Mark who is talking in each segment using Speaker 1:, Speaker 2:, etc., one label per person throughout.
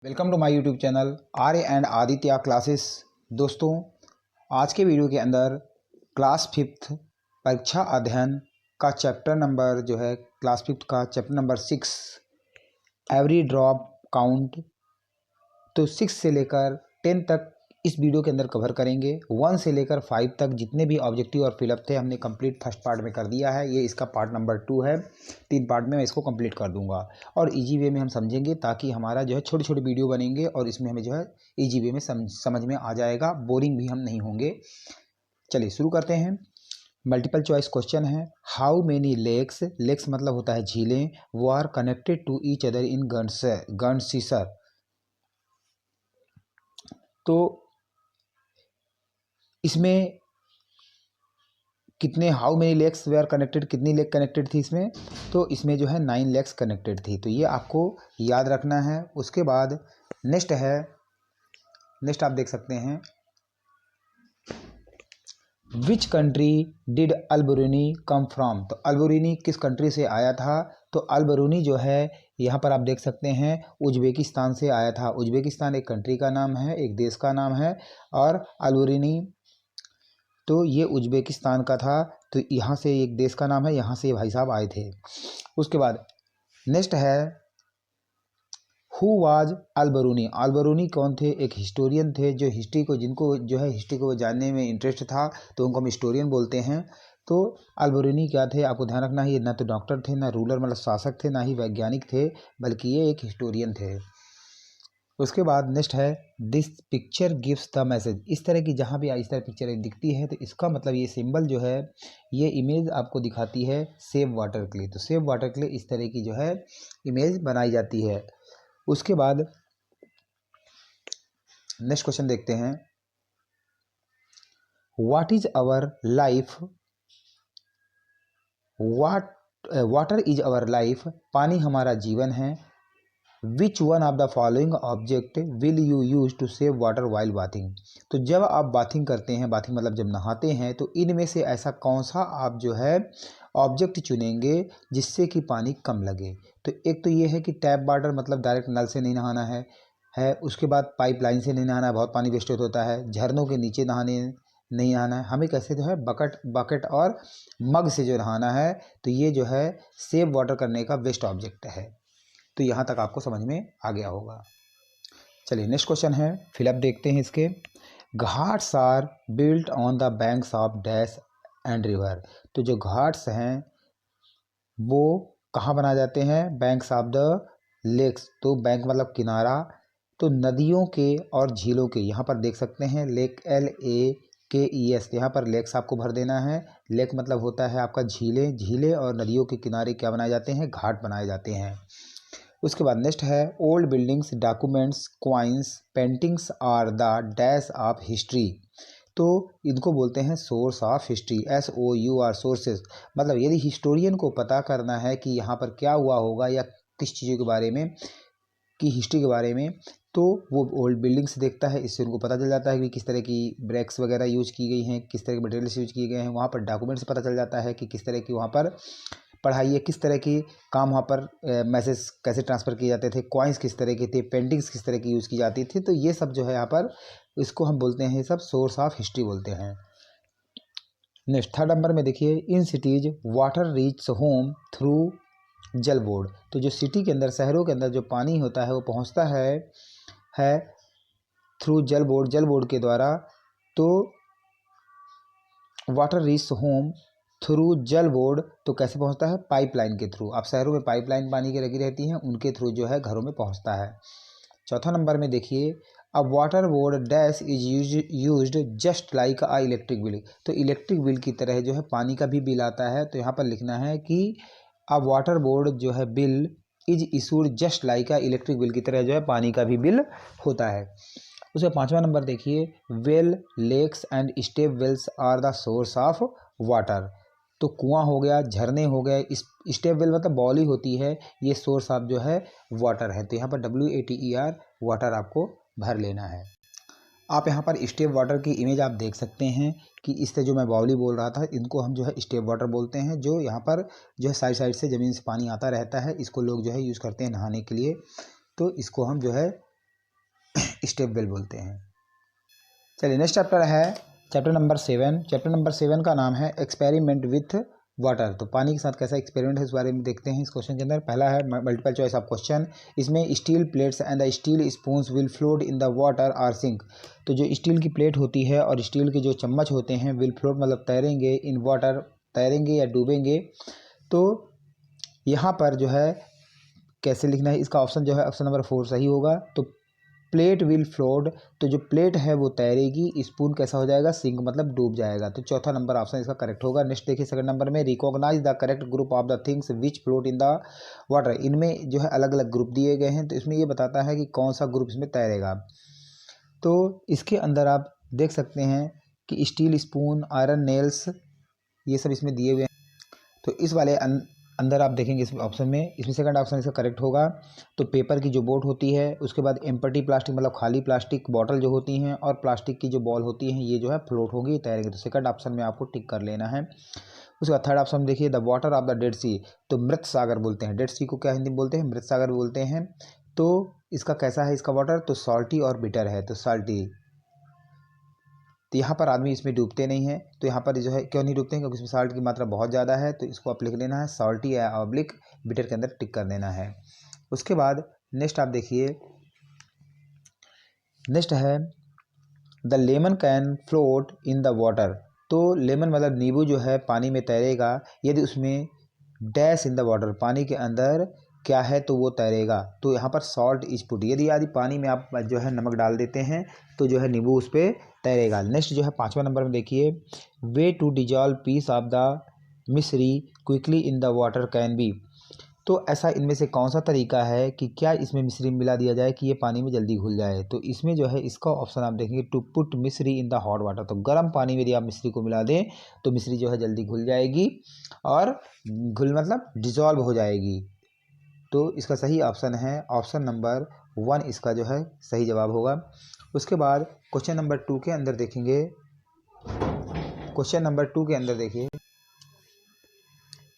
Speaker 1: Welcome to my YouTube channel Arya and Aditya classes. दोस्तों, आज के वीडियो के अंदर क्लास फिफ्थ परीक्षा अध्ययन का चैप्टर नंबर जो है क्लास फिफ्थ का chapter number 6 every drop count, तो 6 से लेकर 10 तक इस वीडियो के अंदर कवर करेंगे। 1 से लेकर 5 तक जितने भी ऑब्जेक्टिव और फिलअप थे हमने कंप्लीट फर्स्ट पार्ट में कर दिया है। ये इसका पार्ट नंबर 2 है। 3 पार्ट में मैं इसको कंप्लीट कर दूंगा और इजी वे में हम समझेंगे, ताकि हमारा जो है छोटे छोटे वीडियो बनेंगे और इसमें हमें जो है इजी वे में समझ में आ जाएगा, बोरिंग भी हम नहीं होंगे। चलिए शुरू करते हैं। मल्टीपल चॉइस क्वेश्चन है। हाउ मेनी लेक्स, लेक्स मतलब होता है झीलें, वो are connected to each other in गन्सीसर। तो इसमें कितने, हाउ मेनी लेक्स वे आर कनेक्टेड, कितनी लेक कनेक्टेड थी इसमें, तो इसमें जो है 9 लेक्स कनेक्टेड थी। तो ये आपको याद रखना है। उसके बाद नेक्स्ट है, नेक्स्ट आप देख सकते हैं, which country did Alberuni come from. तो अल्बरूनी किस कंट्री से आया था, तो अल्बरूनी जो है यहाँ पर आप देख सकते हैं उज्बेकिस्तान से आया था। उज्बेकिस्तान एक कंट्री का नाम है, एक देश का नाम है, और अल्बरूनी तो ये उज्बेकिस्तान का था। तो यहाँ से एक देश का नाम है, यहाँ से भाई साहब आए थे। उसके बाद नेक्स्ट है, हु वाज अल्बरूनी। अल्बरूनी कौन थे, एक हिस्टोरियन थे, जो हिस्ट्री को, जिनको जो है हिस्ट्री को जानने में इंटरेस्ट था, तो उनको हम हिस्टोरियन बोलते हैं। तो अल्बरूनी क्या थे, आपको ध्यान रखना है, ये ना तो डॉक्टर थे, ना रूलर मतलब शासक थे, ना ही वैज्ञानिक थे, बल्कि ये एक हिस्टोरियन थे। उसके बाद नेक्स्ट है, this picture gives the message. इस तरह की जहाँ भी इस तरह पिक्चर दिखती है, तो इसका मतलब ये सिंबल जो है, ये इमेज आपको दिखाती है सेव वाटर के लिए। तो सेव वाटर के लिए इस तरह की जो है इमेज बनाई जाती है। उसके बाद नेक्स्ट क्वेश्चन देखते हैं, what is our life, water is our life, पानी हमारा जीवन है। Which one of the following object will you use to save water while bathing. तो जब आप बाथिंग करते हैं, बाथिंग मतलब जब नहाते हैं, तो इनमें से ऐसा कौन सा आप जो है ऑब्जेक्ट चुनेंगे जिससे कि पानी कम लगे। तो एक तो ये है कि टैप वाटर मतलब डायरेक्ट नल से नहीं नहाना है। उसके बाद पाइपलाइन से नहीं नहाना है, बहुत पानी वेस्ट होता है। झरनों के नीचे नहाने नहीं नहाना है, हमें कैसे जो है बकेट और मग से जो नहाना है। तो ये जो है सेव वाटर करने का बेस्ट ऑब्जेक्ट है। तो यहाँ तक आपको समझ में आ गया होगा। चलिए नेक्स्ट क्वेश्चन है, फिलअप देखते हैं इसके। Ghats are built on the banks of dash and river. तो जो घाट्स हैं वो कहाँ बनाए जाते हैं, बैंक्स ऑफ द लेक्स। तो बैंक मतलब किनारा, तो नदियों के और झीलों के, यहाँ पर देख सकते हैं लेक, LAKES, यहाँ पर लेक्स आपको भर देना है। लेक मतलब होता है आपका झीलें, झीलें और नदियों के किनारे क्या बनाए जाते हैं, घाट बनाए जाते हैं। उसके बाद नेक्स्ट है, old buildings, documents, coins, paintings are the dash of history. तो इनको बोलते हैं source of history, SOUR sources. मतलब यदि हिस्टोरियन को पता करना है कि यहाँ पर क्या हुआ होगा या किस चीज़ों के बारे में, की हिस्ट्री के बारे में, तो वो ओल्ड बिल्डिंग्स देखता है। इससे उनको पता चल जाता है कि किस तरह की ब्रेक्स वगैरह यूज की गई हैं, किस तरह के मटेरियल्स यूज किए गए हैं। वहाँ पर डॉक्यूमेंट्स पता चल जाता है कि किस तरह की वहाँ पर पढ़ाई है, किस तरह की काम वहाँ पर मैसेज कैसे ट्रांसफ़र किए जाते थे, कॉइन्स किस तरह के थे, पेंटिंग्स किस तरह की यूज़ की जाती थी। तो ये सब जो है यहाँ पर, इसको हम बोलते हैं, ये सब सोर्स ऑफ हिस्ट्री बोलते हैं। नेक्स्ट थर्ड नंबर में देखिए, in cities water reach home through Jal board. तो जो सिटी के अंदर, शहरों के अंदर जो पानी होता है वो पहुँचता है थ्रू जल बोर्ड, जल बोर्ड के द्वारा। तो water reach home through Jal board, तो कैसे पहुंचता है, पाइपलाइन के थ्रू। आप शहरों में पाइपलाइन पानी की लगी रहती हैं, उनके थ्रू जो है घरों में पहुंचता है। चौथा नंबर में देखिए, अ water board dash is used just like a electric bill. तो इलेक्ट्रिक बिल की तरह जो है पानी का भी बिल आता है। तो यहाँ पर लिखना है कि अ वाटर बोर्ड जो है bill is issued just like a electric bill की तरह जो है पानी का भी बिल होता है। उसका पांचवा नंबर देखिए, well, lakes and step wells are the source of water. तो कुआं हो गया, झरने हो गए, स्टेप वेल मतलब बॉली होती है, ये सोर्स ऑफ जो है वाटर है। तो यहाँ पर WATER वाटर आपको भर लेना है। आप यहाँ पर स्टेप वाटर की इमेज आप देख सकते हैं कि इससे जो मैं बाउली बोल रहा था, इनको हम जो है स्टेप वाटर बोलते हैं। जो यहाँ पर जो है साइड साइड से ज़मीन से पानी आता रहता है, इसको लोग जो है यूज़ करते हैं नहाने के लिए। तो इसको हम जो है स्टेप वेल बोलते हैं। चलिए नेक्स्ट चैप्टर है चैप्टर नंबर 7। चैप्टर नंबर 7 का नाम है एक्सपेरिमेंट विथ वाटर। तो पानी के साथ कैसा एक्सपेरिमेंट है इस बारे में देखते हैं इस क्वेश्चन के अंदर। पहला है मल्टीपल चॉइस ऑफ क्वेश्चन। इसमें steel plates and the steel spoons will float in the water or sink. तो जो स्टील की प्लेट होती है और स्टील के जो चम्मच होते हैं विल फ्लोट मतलब तैरेंगे, इन वाटर तैरेंगे या डूबेंगे। तो यहाँ पर जो है कैसे लिखना है, इसका ऑप्शन जो है ऑप्शन नंबर 4 सही होगा। तो प्लेट विल फ्लोट, तो जो प्लेट है वो तैरेगी, स्पून कैसा हो जाएगा, सिंक मतलब डूब जाएगा। तो चौथा नंबर ऑप्शन इसका करेक्ट होगा। नेक्स्ट देखिए सेकंड नंबर में recognise the correct group of the things which float in the water. इनमें जो है अलग अलग ग्रुप दिए गए हैं, तो इसमें ये बताता है कि कौन सा ग्रुप इसमें तैरेगा। तो इसके अंदर आप देख सकते हैं कि स्टील स्पून, आयरन नेल्स, ये सब इसमें दिए हुए हैं। तो इस वाले अंदर आप देखेंगे इस ऑप्शन में, इसमें सेकंड ऑप्शन इसका करेक्ट होगा। तो पेपर की जो बोट होती है, उसके बाद एम्प्टी प्लास्टिक मतलब खाली प्लास्टिक बॉटल जो होती हैं, और प्लास्टिक की जो बॉल होती हैं, ये जो है फ्लोट होगी, तैरेंगे। तो सेकंड ऑप्शन में आपको टिक कर लेना है। उसके बाद थर्ड ऑप्शन देखिए the water of the Dead Sea. तो मृत सागर बोलते हैं, डेड सी को क्या हिंदी में बोलते हैं, मृत सागर बोलते हैं। तो इसका कैसा है इसका वाटर, तो सॉल्टी और बिटर है, तो सॉल्टी। तो यहाँ पर आदमी इसमें डूबते नहीं हैं। तो यहाँ पर जो है क्यों नहीं डूबते हैं, क्योंकि इसमें साल्ट की मात्रा बहुत ज़्यादा है। तो इसको आप लिख लेना है सॉल्टी या ऑब्लिक बिटर के अंदर टिक कर देना है। उसके बाद नेक्स्ट आप देखिए, नेक्स्ट है the lemon can float in the water. तो लेमन मतलब नींबू जो है पानी में तैरेगा यदि उसमें डैश इन द वाटर, पानी के अंदर क्या है तो वो तैरेगा। तो यहाँ पर सॉल्ट इज पुट, यदि पानी में आप जो है नमक डाल देते हैं तो जो है नींबू उस पर तैरेगा। नेक्स्ट जो है 5वां नंबर में देखिए, way to dissolve piece of the mishri quickly in the water can be. तो ऐसा इनमें से कौन सा तरीका है कि क्या इसमें मिश्री मिला दिया जाए कि ये पानी में जल्दी घुल जाए। तो इसमें जो है इसका ऑप्शन आप देखेंगे टू पुट मिश्री इन द हॉट वाटर। तो गर्म पानी में यदि आप मिश्री को मिला दें तो मिश्री जो है जल्दी घुल जाएगी, और घुल मतलब डिजॉल्व हो जाएगी। तो इसका सही ऑप्शन है ऑप्शन नंबर 1, इसका जो है सही जवाब होगा। उसके बाद क्वेश्चन नंबर 2 के अंदर देखेंगे, क्वेश्चन नंबर 2 के अंदर देखिए,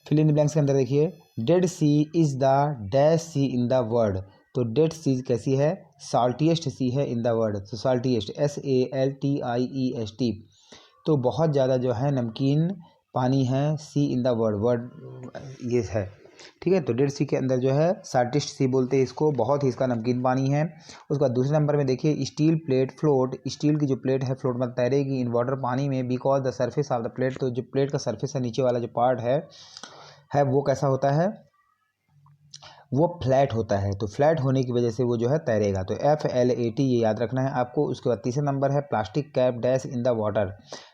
Speaker 1: फिल इन द ब्लैंक्स के अंदर देखिए, dead sea is the dash sea in the world. तो डेड सी कैसी है, साल्टीएस्ट सी है इन द वर्ल्ड। तो साल्टीएस्ट SALTIEST। तो बहुत ज़्यादा जो है नमकीन पानी है सी इन द वर्ल्ड ये है, ठीक है। तो डेड सी के अंदर जो है साल्टिस्ट सी बोलते हैं इसको, बहुत ही इसका नमकीन पानी है। उसके बाद दूसरे नंबर में देखिए स्टील प्लेट फ्लोट, स्टील की जो प्लेट है फ्लोट मतलब तैरेगी इन वाटर पानी में, because the surface of the plate. तो जो प्लेट का सर्फेस है नीचे वाला जो पार्ट है वो कैसा होता है, वो फ्लैट होता है। तो फ्लैट होने की वजह से वो जो है तैरेगा। तो FLAT ये याद रखना है आपको। उसके बाद तीसरा नंबर है plastic cap dash in the water.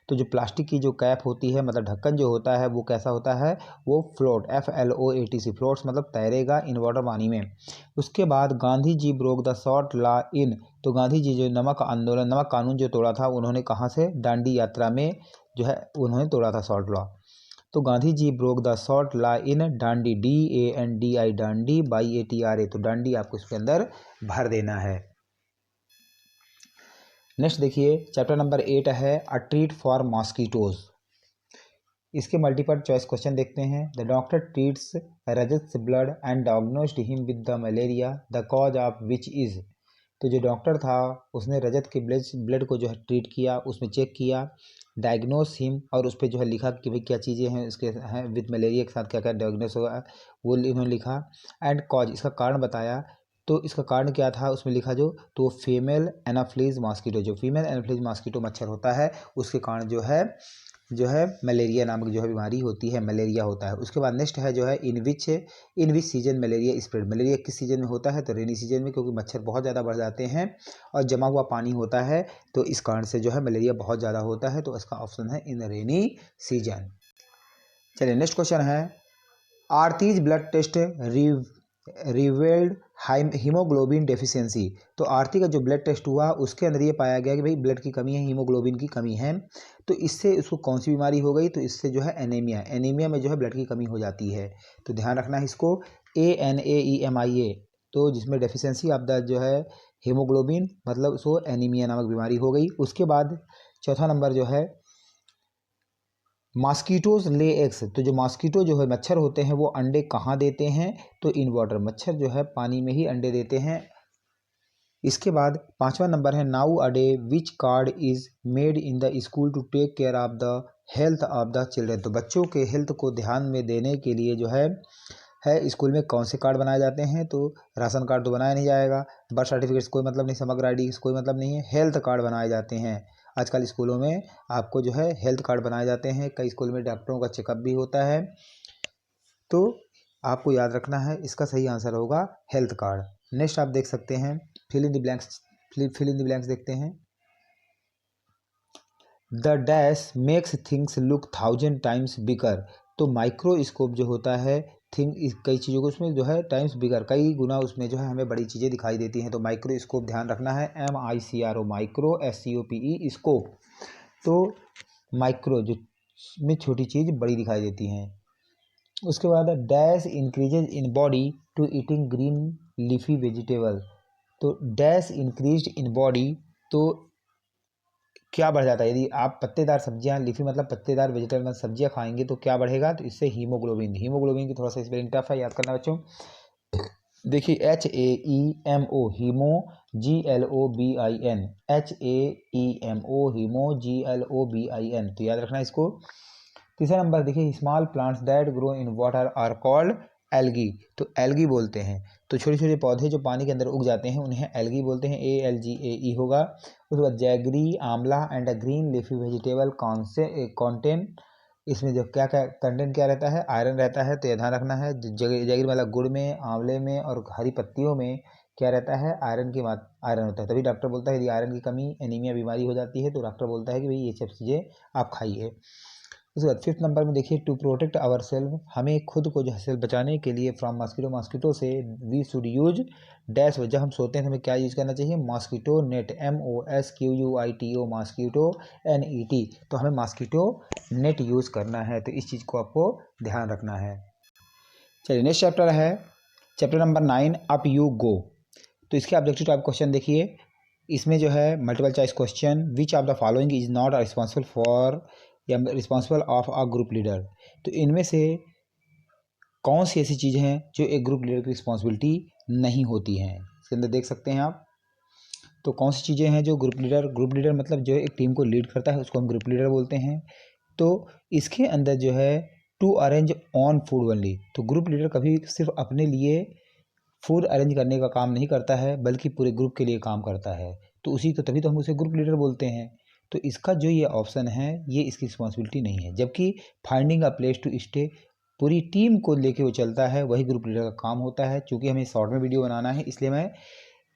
Speaker 1: तो जो प्लास्टिक की जो कैप होती है मतलब ढक्कन जो होता है वो कैसा होता है, वो फ्लोट, FLOAT से फ्लोट्स मतलब तैरेगा इन वाटर पानी में। उसके बाद Gandhi ji broke the salt law in. तो गांधी जी जो नमक आंदोलन, नमक कानून जो तोड़ा था उन्होंने कहाँ से, दांडी यात्रा में जो है उन्होंने तोड़ा था सॉल्ट लॉ। तो Gandhi ji broke the salt law in Dandi, DANDI Dandi by ATRA। तो डांडी आपको इसके अंदर भर देना है। नेक्स्ट देखिए चैप्टर नंबर 8 है अ ट्रीट फॉर मॉस्किटोज। इसके मल्टीपल चॉइस क्वेश्चन देखते हैं। The doctor treats Rajat blood and diagnosed him with the malaria, the cause of which is. तो जो डॉक्टर था उसने रजत के ब्लड को जो है ट्रीट किया, उसमें चेक किया, डायग्नोस हिम, और उस पर जो है लिखा कि भाई क्या चीज़ें हैं इसके हैं विद मलेरिया के साथ क्या क्या डायग्नोस होगा, वो इन्होंने लिखा। एंड कॉज इसका कारण बताया। तो इसका कारण क्या था उसमें लिखा तो फीमेल एनाफ्लीज मॉस्किटो, जो फीमेल एनाफ्लीज मॉस्किटो मच्छर होता है उसके कारण जो है मलेरिया नामक जो है बीमारी होती है, मलेरिया होता है। उसके बाद नेक्स्ट है जो है in which season malaria spread. Malaria किस सीजन में होता है, तो रेनी सीजन में, क्योंकि मच्छर बहुत ज़्यादा बढ़ जाते हैं और जमा हुआ पानी होता है, तो इस कारण से जो है मलेरिया बहुत ज़्यादा होता है। तो इसका ऑप्शन है इन रेनी सीजन। चलिए नेक्स्ट क्वेश्चन है Aarti's blood test revealed haemoglobin deficiency. तो आरती का जो ब्लड टेस्ट हुआ उसके अंदर ये पाया गया कि भाई ब्लड की कमी है, हीमोग्लोबिन की कमी है। तो इससे उसको कौन सी बीमारी हो गई, तो इससे जो है एनीमिया में जो है ब्लड की कमी हो जाती है। तो ध्यान रखना है इसको, ANAEMIA। तो जिसमें डेफिशिएंसी ऑफ द जो है हीमोग्लोबिन मतलब उसको एनीमिया नामक बीमारी हो गई। उसके बाद चौथा नंबर जो है मॉस्किटोज ले एग्स। तो जो मॉस्किटो जो है मच्छर होते हैं वो अंडे कहाँ देते हैं, तो इन वाटर, मच्छर जो है पानी में ही अंडे देते हैं। इसके बाद 5वां नंबर है now a day which card is made in the school to take care of the health of the children. तो बच्चों के हेल्थ को ध्यान में देने के लिए जो है स्कूल में कौन से कार्ड बनाए जाते हैं। तो राशन कार्ड तो बनाया नहीं जाएगा, बर्थ सर्टिफिकेट से कोई मतलब नहीं, समग्र आईडी से कोई मतलब नहीं है, हेल्थ कार्ड बनाए जाते हैं। आजकल स्कूलों में आपको जो है हेल्थ कार्ड बनाए जाते हैं। कई स्कूल में डॉक्टरों का चेकअप भी होता है। तो आपको याद रखना है, इसका सही आंसर होगा हेल्थ कार्ड। नेक्स्ट आप देख सकते हैं fill in the blanks, fill in the blanks देखते हैं। The dash makes things look 1000 times bigger. तो माइक्रोस्कोप जो होता है थिंग कई चीज़ों को उसमें जो है टाइम्स बिगर, कई गुना उसमें जो है हमें बड़ी चीज़ें दिखाई देती हैं। तो माइक्रोस्कोप ध्यान रखना है, MICRO, माइक्रो SCOPE स्कोप। तो माइक्रो जो में छोटी चीज़ बड़ी दिखाई देती हैं। उसके बाद dash increases in body to eating green leafy vegetable. तो डैश इंक्रीज इन बॉडी, तो क्या बढ़ जाता है यदि आप पत्तेदार सब्जियां, लीफी मतलब पत्तेदार वेजिटेबल में सब्जियां खाएंगे तो क्या बढ़ेगा। तो इससे हीमोग्लोबिन, हीमोग्लोबिन की थोड़ा सा स्पेलिंग टफ है, याद करना बच्चों। देखिए HAEMO haemo, GLOBIN, HAEMO haemo, GLOBIN। तो याद रखना इसको। तीसरा नंबर देखिए small plants that grow in water are called algae. तो एल्गी बोलते हैं, तो छोटे छोटे पौधे जो पानी के अंदर उग जाते हैं उन्हें एल्गी बोलते हैं, ALGAE होगा। उसके बाद जैगरी, आंवला and a green leafy vegetable contain, इसमें जो क्या क्या कंटेंट क्या रहता है, आयरन रहता है। तो ये ध्यान रखना है, जैगरी वाला गुड़ में, आंवले में और हरी पत्तियों में क्या रहता है, आयरन की आयरन होता है। तभी डॉक्टर बोलता है यदि आयरन की कमी, एनीमिया बीमारी हो जाती है तो डॉक्टर बोलता है कि भाई ये सब चीज़ें आप खाइए। उसके बाद 5th नंबर में देखिए टू प्रोटेक्ट आवर सेल्फ, हमें खुद को जो है सेल्फ बचाने के लिए फ्रॉम मॉस्किटो से वी शुड यूज डैश। जब हम सोते हैं तो हमें क्या यूज़ करना चाहिए, mosquito net, MOSQUITO, mosquito NET। तो हमें मॉस्किटो नेट यूज़ करना है, तो इस चीज़ को आपको ध्यान रखना है। चलिए नेक्स्ट चैप्टर है chapter number 9 up you go. तो इसके ऑब्जेक्टिव टाइप क्वेश्चन देखिए, इसमें जो है multiple choice question, which of the following is not responsible for या responsible of a group leader. तो इनमें से कौन सी ऐसी चीज़ें हैं जो एक ग्रुप लीडर की रिस्पॉन्सिबिलिटी नहीं होती हैं। इसके अंदर देख सकते हैं आप। तो कौन सी चीज़ें हैं जो ग्रुप लीडर मतलब जो एक टीम को लीड करता है उसको हम ग्रुप लीडर बोलते हैं। तो इसके अंदर जो है to arrange on food only. तो ग्रुप लीडर कभी सिर्फ अपने लिए फूड अरेंज करने का काम नहीं करता है बल्कि पूरे ग्रुप के लिए काम करता है। तो उसी तो तभी तो हम उसे ग्रुप लीडर बोलते हैं। तो इसका जो ये ऑप्शन है ये इसकी रिस्पॉन्सिबिलिटी नहीं है। जबकि finding a place to stay, पूरी टीम को लेके वो चलता है, वही ग्रुप लीडर का काम होता है। चूँकि हमें शॉर्ट में वीडियो बनाना है इसलिए मैं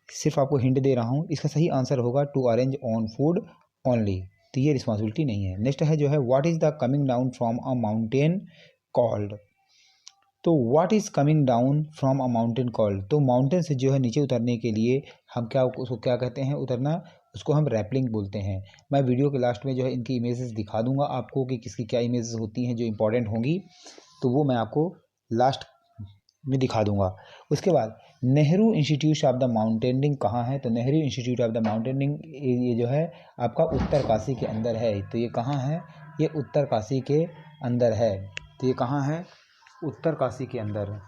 Speaker 1: सिर्फ आपको हिंट दे रहा हूँ। इसका सही आंसर होगा to arrange on food only. तो ये रिस्पॉन्सिबिलिटी नहीं है। नेक्स्ट है जो है what is the coming down from a mountain called. तो what is coming down from a mountain called. तो माउंटेन से जो है नीचे उतरने के लिए हम क्या उसको क्या कहते हैं, उतरना, उसको हम रैपलिंग बोलते हैं। मैं वीडियो के लास्ट में जो है इनकी इमेजेस दिखा दूंगा आपको कि किसकी क्या इमेजेस होती हैं जो इंपॉर्टेंट होंगी, तो वो मैं आपको लास्ट में दिखा दूंगा। उसके बाद Nehru institute of the mountaining कहाँ है। तो Nehru institute of the mountaining ये जो है आपका उत्तरकाशी के अंदर है। तो ये कहाँ है, ये उत्तरकाशी के अंदर है। तो ये कहाँ है, उत्तरकाशी के अंदर।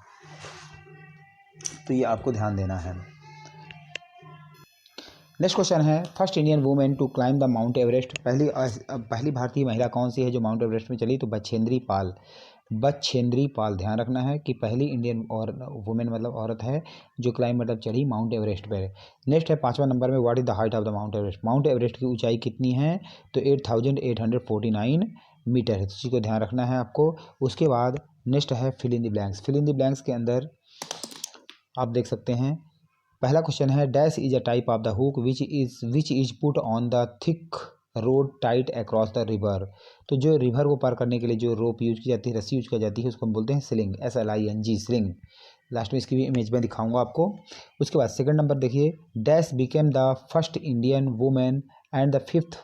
Speaker 1: तो ये आपको ध्यान देना है। नेक्स्ट क्वेश्चन है first Indian women to climb the Mount Everest. पहली भारतीय महिला कौन सी है जो माउंट एवरेस्ट में चली। तो बछेंद्री पाल, बछेंद्री पाल। ध्यान रखना है कि पहली इंडियन और वुमेन मतलब औरत है जो क्लाइम मतलब चढ़ी माउंट एवरेस्ट पर। नेक्स्ट है 5वां नंबर में what is the height of the Mount Everest. Mount Everest की ऊंचाई कितनी है। तो 8849 मीटर है। इसी को ध्यान रखना है आपको। उसके बाद नेक्स्ट है fill in the blanks. Fill in the blanks के अंदर आप देख सकते हैं पहला क्वेश्चन है dash is a type of the hook which is put on the thick rod tight across the river. तो जो रिवर को पार करने के लिए जो रोप यूज की जाती है, रस्सी यूज की जाती है, उसको हम बोलते हैं स्लिंग, SLING, स्लिंग। लास्ट में इसकी भी इमेज में दिखाऊंगा आपको। उसके बाद सेकंड नंबर देखिए dash became the first Indian women and the 5th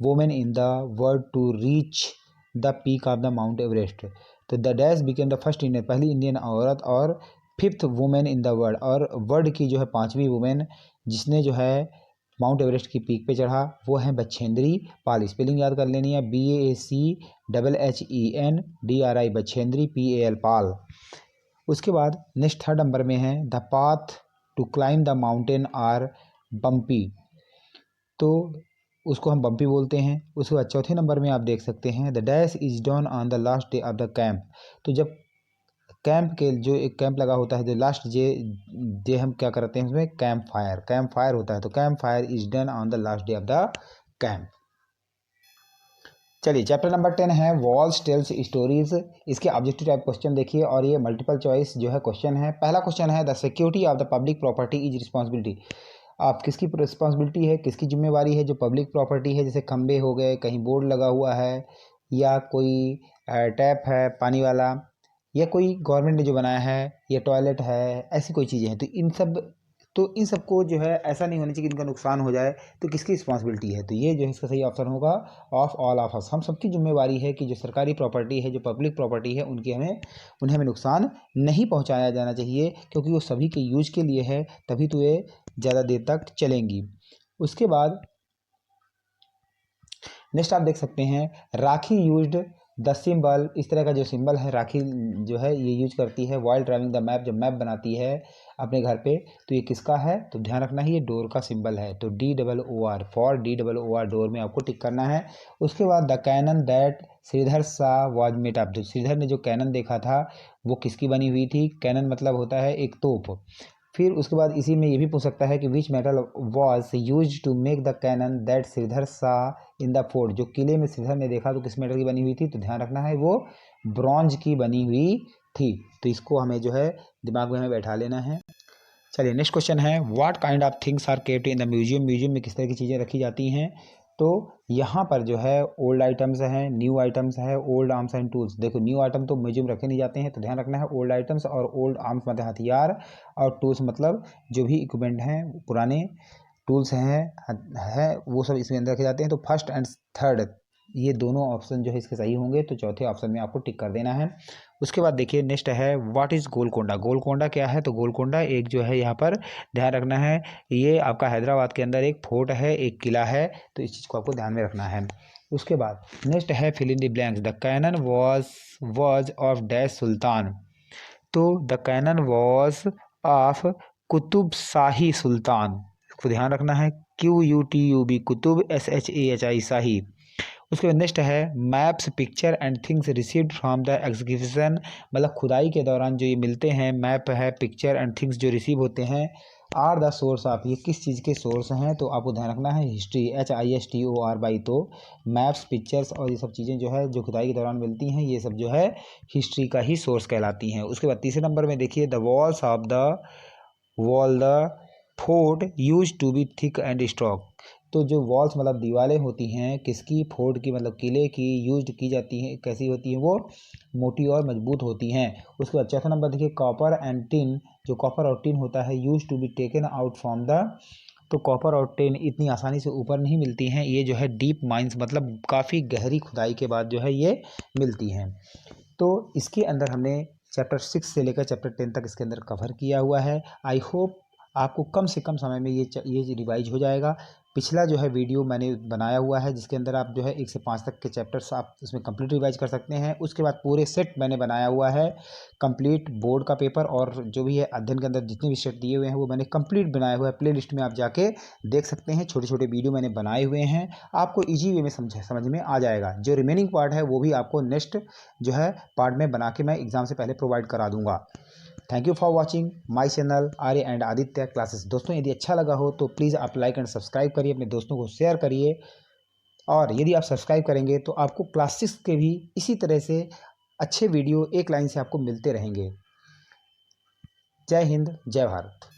Speaker 1: women in the world to reach the peak of the Mount Everest. तो the dash became the first Indian, पहली इंडियन औरत और 5th women in the world, और world की जो है 5वीं women जिसने जो है माउंट एवरेस्ट की पीक पे चढ़ा वो है बछेंद्री पाल। स्पेलिंग याद कर लेनी है, BACHENDRI, बछेंद्री PAL पाल। उसके बाद नेक्स्ट थर्ड नंबर में है the path to climb the mountain are bumpy, तो उसको हम बम्पी बोलते हैं। उसके बाद चौथे नंबर में आप देख सकते हैं the dash is done on the last day of the camp. तो जब कैंप के जो एक कैंप लगा होता है, जो लास्ट डे हम क्या करते हैं उसमें कैंप फायर होता है, तो camp fire is done on the last day of the camp. चलिए चैप्टर नंबर 10 है वॉल्स टेल्स स्टोरीज। इसके ऑब्जेक्टिव टाइप क्वेश्चन देखिए और ये मल्टीपल चॉइस जो है क्वेश्चन है। पहला क्वेश्चन है the security of the public property is responsibility. आप किसकी रिस्पॉन्सिबिलिटी है, किसकी जिम्मेवारी है, जो पब्लिक प्रॉपर्टी है, जैसे खंबे हो गए, कहीं बोर्ड लगा हुआ है, या कोई टैप है पानी वाला, या कोई गवर्नमेंट ने जो बनाया है, या टॉयलेट है, ऐसी कोई चीज़ें हैं, तो इन सबको जो है ऐसा नहीं होना चाहिए कि इनका नुकसान हो जाए, तो किसकी रिस्पॉन्सिबिलिटी है, तो ये जो है इसका सही ऑप्शन होगा ऑफ ऑल ऑफ अस। हम सबकी जिम्मेवारी है कि जो सरकारी प्रॉपर्टी है, जो पब्लिक प्रॉपर्टी है, उन्हें हमें नुकसान नहीं पहुंचाया जाना चाहिए, क्योंकि वो सभी के यूज के लिए है, तभी तो ये ज़्यादा देर तक चलेंगी। उसके बाद नेक्स्ट आप देख सकते हैं राखी यूज्ड द सिंबल। इस तरह का जो सिंबल है राखी जो है ये यूज करती है वाइल ड्राइविंग द मैप, जब मैप बनाती है अपने घर पे, तो ये किसका है, तो ध्यान रखना है ये डोर का सिंबल है, तो DOOR फॉर DOOR डोर में आपको टिक करना है। उसके बाद the cannon that Shridhar Shah was made up. जो श्रीधर ने जो कैनन देखा था वो किसकी बनी हुई थी, कैनन मतलब होता है एक तोप। फिर उसके बाद इसी में ये भी पूछ सकता है कि which metal was use to make the cannon that Shridhar Shah in the fort. जो किले में श्रीधर ने देखा तो किस मेटल की बनी हुई थी, तो ध्यान रखना है वो ब्रॉन्ज की बनी हुई थी। तो इसको हमें जो है दिमाग में हमें बैठा लेना है। चलिए नेक्स्ट क्वेश्चन है what kind of things are kept in the museum. Museum में किस तरह की चीज़ें रखी जाती हैं, तो यहाँ पर जो है ओल्ड आइटम्स हैं, न्यू आइटम्स है, ओल्ड आर्म्स एंड टूल्स। देखो न्यू आइटम तो म्यूजियम रखे नहीं जाते हैं, तो ध्यान रखना है ओल्ड आइटम्स, और ओल्ड आर्म्स मतलब हथियार, और टूल्स मतलब जो भी इक्विपमेंट हैं, पुराने टूल्स हैं वो सब इसमें अंदर रखे जाते हैं। तो फर्स्ट एंड थर्ड ये दोनों ऑप्शन जो है इसके सही होंगे, तो चौथे ऑप्शन में आपको टिक कर देना है। उसके बाद देखिए नेक्स्ट है व्हाट इज़ गोलकोंडा। गोलकोंडा क्या है, तो गोलकोंडा एक जो है यहाँ पर ध्यान रखना है ये आपका हैदराबाद के अंदर एक फोर्ट है, एक किला है, तो इस चीज़ को आपको ध्यान में रखना है। उसके बाद नेक्स्ट है fill in the blanks. The cannon was of dash sultan. तो the cannon was of Qutub Shahi sultan, इसको ध्यान रखना है QUTUB कुतुब SHAHI शाही। उसके बाद नेक्स्ट है maps picture and things received from the execution. मतलब खुदाई के दौरान जो ये मिलते हैं, मैप है, पिक्चर एंड थिंग्स जो रिसीव होते हैं, आर द सोर्स ऑफ, ये किस चीज़ के सोर्स हैं, तो आपको ध्यान रखना है हिस्ट्री HISTOR। तो मैप्स पिक्चर्स और ये सब चीज़ें जो है जो खुदाई के दौरान मिलती हैं, ये सब जो है हिस्ट्री का ही सोर्स कहलाती हैं। उसके बाद तीसरे नंबर में देखिए the walls of the fort use to be thick and strong. तो जो वॉल्स मतलब दीवारें होती हैं किसकी, फोर्ट की मतलब किले की, यूज की जाती हैं, कैसी होती हैं, वो मोटी और मजबूत होती हैं। उसके बाद चौथा नंबर देखिए कॉपर एंड टिन। जो कॉपर और टिन होता है use to be taken out from the, तो कॉपर और टिन इतनी आसानी से ऊपर नहीं मिलती हैं, ये जो है डीप माइंस मतलब काफ़ी गहरी खुदाई के बाद जो है ये मिलती हैं। तो इसके अंदर हमने चैप्टर 6 से लेकर चैप्टर 10 तक इसके अंदर कवर किया हुआ है। आई होप आपको कम से कम समय में ये रिवाइज हो जाएगा। पिछला जो है वीडियो मैंने बनाया हुआ है जिसके अंदर आप जो है 1 से 5 तक के चैप्टर्स आप उसमें कंप्लीट रिवाइज कर सकते हैं। उसके बाद पूरे सेट मैंने बनाया हुआ है, कंप्लीट बोर्ड का पेपर और जो भी है अध्ययन के अंदर जितने भी सेट दिए हुए हैं वो मैंने कंप्लीट बनाया हुआ है। प्ले लिस्ट में आप जाके देख सकते हैं, छोटे छोटे वीडियो मैंने बनाए हुए हैं, आपको ईजी वे में समझ में आ जाएगा। जो रिमेनिंग पार्ट है वो भी आपको नेक्स्ट जो है पार्ट में बना के मैं एग्ज़ाम से पहले प्रोवाइड करा दूंगा। Thank you for watching my channel Arya and Aditya classes. दोस्तों यदि अच्छा लगा हो तो प्लीज़ आप लाइक एंड सब्सक्राइब करिए, अपने दोस्तों को शेयर करिए, और यदि आप सब्सक्राइब करेंगे तो आपको क्लासेस के भी इसी तरह से अच्छे वीडियो एक लाइन से आपको मिलते रहेंगे। जय हिंद, जय भारत।